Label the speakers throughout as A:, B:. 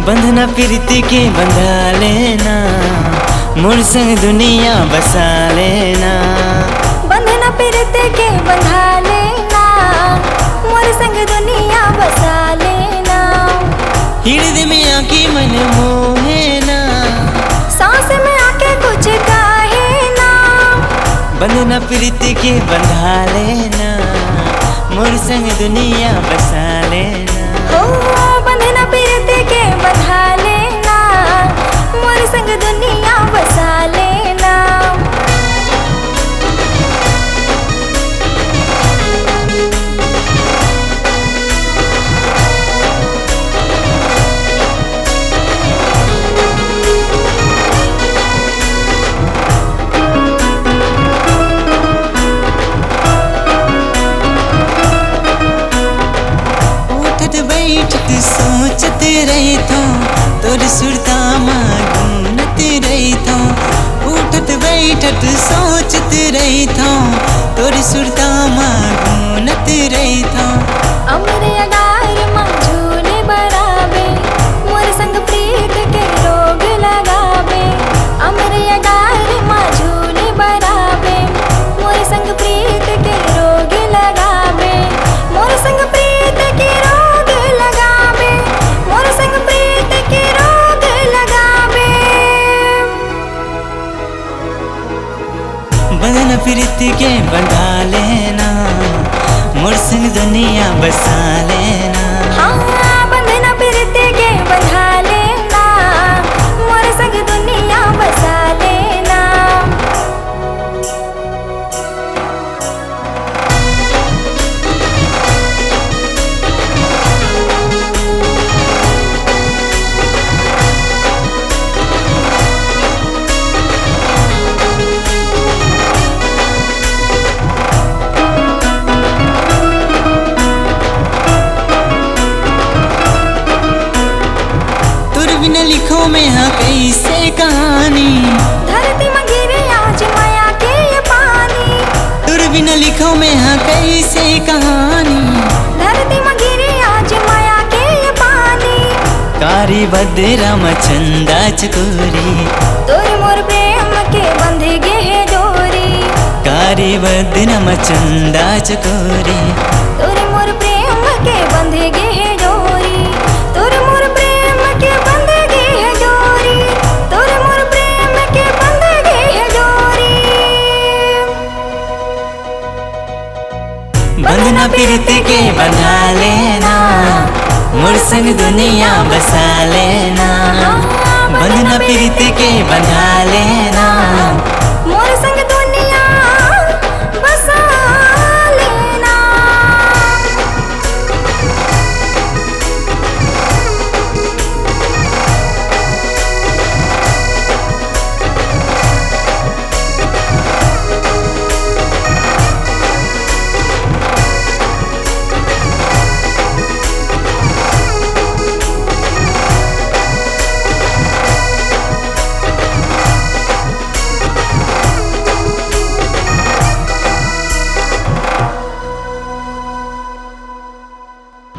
A: बंधना प्रीति के बंधा लेना, मोर संग दुनिया बसा लेना।
B: बंधना प्रीति के बंधा लेना, मोर संग दुनिया बसा लेना।
A: हृदय में आके मन मोहे ना,
B: सांस में आके कुछ काहे ना।
A: बंधना प्रीति के बंधा लेना, मोर संग दुनिया बसा लेना।
B: हो बंधना प्रीति के बंधा लेना, मोर संग दुनिया बसा लेना।
A: बैठत सोचत रही थो, तोर सुरता गुनत रही थो। उठत बैठत सोचत रही थो, तोर सुरता गुनत रही थो।
B: अमरे अगार माँ झूले बराबे, मोर संग प्रीत के रोग लगाबे। अमरे अगार माँ झूले बराबे, मोर संग प्रीत के रोग लगाबे। मोर संग प्रीत के रोग लगाबे, मोर संग प्रीत के रोग लगाबे।
A: बंधना प्रीति के बंधा लेना, मोर संग दुनिया बसा लेना।
B: हाँ बंधना प्रीति के बंधा लेना, मोर संग दुनिया बसा लेना।
A: बिना लिखो में हाँ कैसे कहानी,
B: धरती में गिरे आज माया के ये पानी।
A: तुर बिना लिखो में हाँ कैसे कहानी,
B: धरती में गिरे आज माया के ये पानी।
A: कारी बदराम चंदा चकोरी,
B: तोर मोर प्रेम के बंधे गे है डोरी।
A: कारी बदराम चंदा चकोरी,
B: तोर मोर प्रेम के बंधे गे है डोरी। तोर मोर प्रेम के बंधे गे है डोरी। तोर मोर प्रेम के बंधे गे है डोरी।
A: बंधना प्रीति के बंधा लेना, मोर संग दुनिया बसा लेना। बंधना प्रीति के बंधा लेना,
B: मोर संग दुनिया बसा लेना।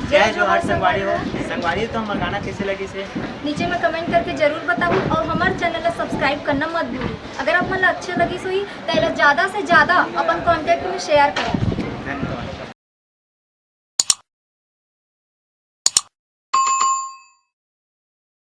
A: जय जोहार संगवारी हो। संगवारी तो हमारा गाना कैसे लगी से
B: नीचे में कमेंट करके जरूर बताओ और हमारे चैनल को सब्सक्राइब करना मत भूलिए। अगर आप मन अच्छे लगी सोई तो ज़्यादा से ज़्यादा अपन कॉन्टैक्ट में शेयर करें।